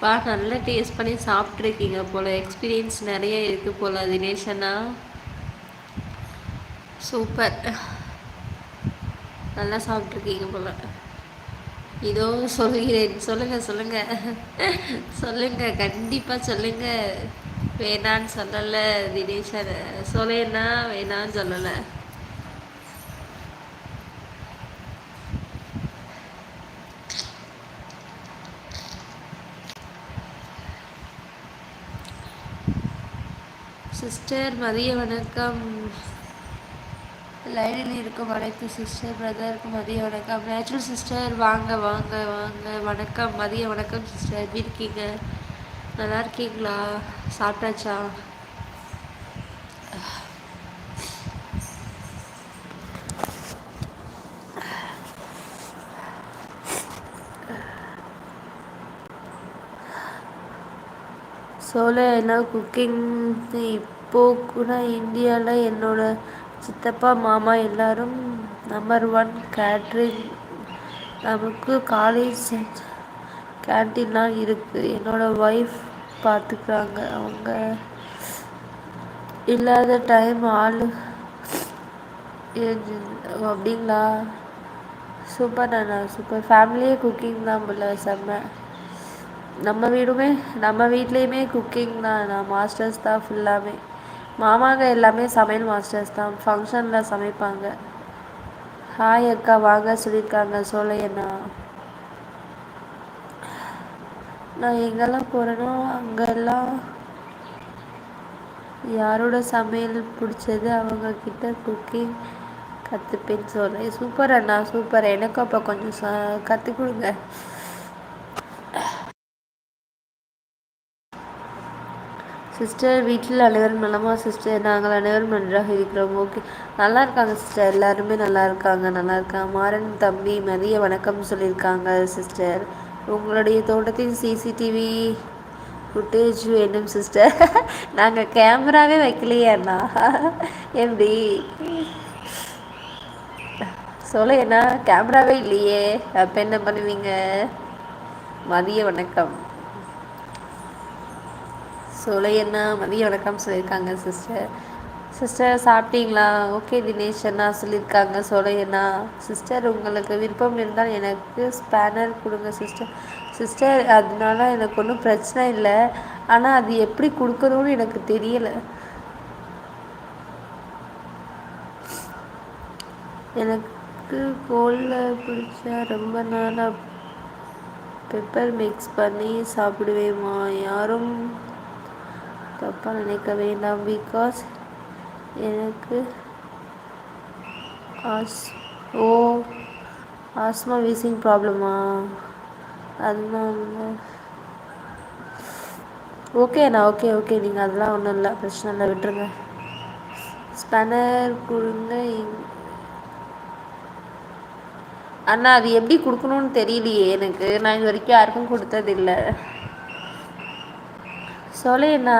நல்லா டேஸ்ட் பண்ணி சாப்பிட்ருக்கீங்க போல், எக்ஸ்பீரியன்ஸ் நிறைய இருக்குது போல் தினேஷனா. சூப்பர், நல்லா சாப்பிட்ருக்கீங்க போல். இதோ சொல்கிறேன், சொல்லுங்கள் சொல்லுங்கள் சொல்லுங்கள், கண்டிப்பாக சொல்லுங்கள். வேணான்னு சொல்லலை தினேஷன், சொல்லேன்னா வேணான்னு சொல்லலை. சிஸ்டர் மதிய வணக்கம். லைனில் இருக்கும் அனைத்து சிஸ்டர் பிரதருக்கு மதிய வணக்கம். நேச்சுரல் சிஸ்டர் வாங்க வாங்க வாங்க, வணக்கம், மதிய வணக்கம் சிஸ்டர். எப்படி இருக்கீங்க? நல்லா இருக்கீங்களா? சாப்பிட்டாச்சா? என்ன குக்கிங் இப்போ கூட இந்தியாவில் என்னோட சித்தப்பா மாமா எல்லோரும் நம்பர் 1 கேட்ரிங். நமக்கு காலேஜ் கேன்டீன்லாம் இருக்குது. என்னோடய ஒய்ஃப் பார்த்துக்கிறாங்க. அவங்க இல்லாத டைம் ஆள் அப்படிங்களா? சூப்பர் அண்ணா, சூப்பர். ஃபேமிலியே குக்கிங் தான் போல, செம்ம. நம்ம வீட்லேயுமே குக்கிங் தான். நான் மாஸ்டர்ஸ் தான் ஃபுல்லாமே. மாமாங்க எல்லாமே சமையல் மாஸ்டர்ஸ் தான், ஃபங்க்ஷனில் சமைப்பாங்க. ஹாய் அக்கா வாங்க சொல்லியிருக்காங்க சோலையண்ணா. நான் எங்கெல்லாம் போகிறேனோ அங்கெல்லாம் யாரோட சமையல் பிடிச்சது அவங்கக்கிட்ட குக்கிங் கற்றுப்பேன்னு சொல்கிறேன். சூப்பர் அண்ணா, சூப்பர். எனக்கும் அப்போ கொஞ்சம் கற்றுக் கொடுங்க சிஸ்டர். வீட்டில் அனைவரும் நலமா சிஸ்டர்? நாங்கள் அனைவரும் நன்றாக இருக்கிறோம். ஓகே, நல்லா இருக்காங்க சிஸ்டர். எல்லாருமே நல்லா இருக்காங்க. மாறன் தம்பி மதிய வணக்கம் சொல்லியிருக்காங்க சிஸ்டர். உங்களுடைய தோட்டத்தின் சிசிடிவி ஃபுட்டேஜ் வேணும் சிஸ்டர். நாங்கள் கேமராவே வைக்கலையே அண்ணா, எப்படி என்ன கேமராவே இல்லையே, அப்போ என்ன பண்ணுவீங்க? மதிய வணக்கம் என்ன மதிய வணக்கம் சொல்லியிருக்காங்க சிஸ்டர். சாப்பிட்டீங்களா? ஓகே தினேஷ் அண்ணா சொல்லியிருக்காங்க என்ன. சிஸ்டர் உங்களுக்கு விருப்பம் இருந்தால் எனக்கு ஸ்பேனர் கொடுங்க சிஸ்டர். அதனால எனக்கு ஒன்றும் பிரச்சனை இல்லை, ஆனால் அது எப்படி கொடுக்கணும்னு எனக்கு தெரியலை. எனக்கு கோல்டில் பிடிச்சா ரொம்ப நாளாக பெப்பர் மிக்ஸ் பண்ணி சாப்பிடுவேம்மா. யாரும் தப்பாக நினைக்க வேண்டாம், பிகாஸ் எனக்கு ஆஸ்மா வீசிங் ப்ராப்ளமா, அதனால ஓகேண்ணா. ஓகே நீங்கள் அதெல்லாம் ஒன்றும் இல்லை, பிரச்சனை இல்லை, விட்டுருங்க. ஸ்பேனர் கொடுங்க அண்ணா. அது எப்படி கொடுக்கணும்னு தெரியலையே எனக்கு, நான் இது வரைக்கும் யாருக்கும் கொடுத்ததில்லை. அண்ணா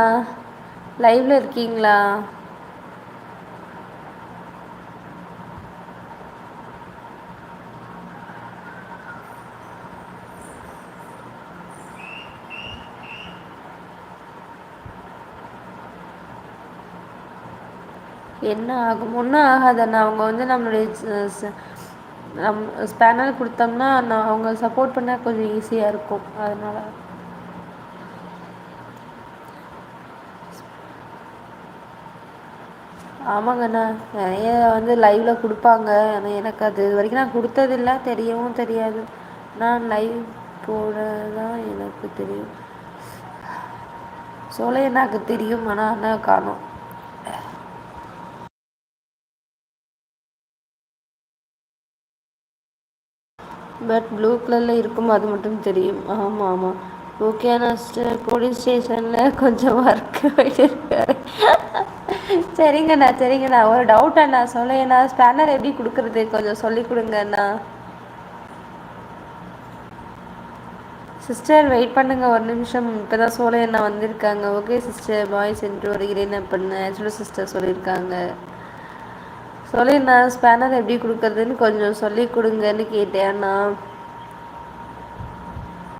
லைவ்ல இருக்கீங்களா? என்ன ஆகும்? ஒன்றும் ஆகாதண்ணா. அவங்க நம்மளுடைய ஸ்பேனர் கொடுத்தோம்னா அவங்க சப்போர்ட் பண்ணால் கொஞ்சம் ஈஸியாக இருக்கும், அதனால். ஆமாங்கண்ணா, நிறைய லைவ்ல கொடுப்பாங்க. ஆனால் எனக்கு அது இது வரைக்கும் நான் கொடுத்ததில்ல, தெரியவும் தெரியாது. நான் லைவ் போட தான் எனக்கு தெரியும். எனக்கு தெரியும், ஆனால் அண்ணா காணோம். பட் ப்ளூ கலரில் இருக்கும், அது மட்டும் தெரியும். ஆமாம். ஓகே அண்ணா. போலீஸ் ஸ்டேஷனில் கொஞ்சம் ஒர்க் போயிட்டு சரிங்கண்ணா. ஒரு டவுட் அண்ணா, அண்ணா ஸ்பேனர் எப்படி கொடுக்குறது கொஞ்சம் சொல்லி கொடுங்க அண்ணா. சிஸ்டர் வெயிட் பண்ணுங்க ஒரு நிமிஷம், இப்போ தான் அண்ணா வந்திருக்காங்க. ஓகே சிஸ்டர், பாய் சென்று வருகிறேன் அப்படின்னு ஆக்சுவலி சிஸ்டர் சொல்லியிருக்காங்க. அண்ணா ஸ்பேனர் எப்படி கொடுக்குறதுன்னு கொஞ்சம் சொல்லி கொடுங்கன்னு கேட்டேன் அண்ணா.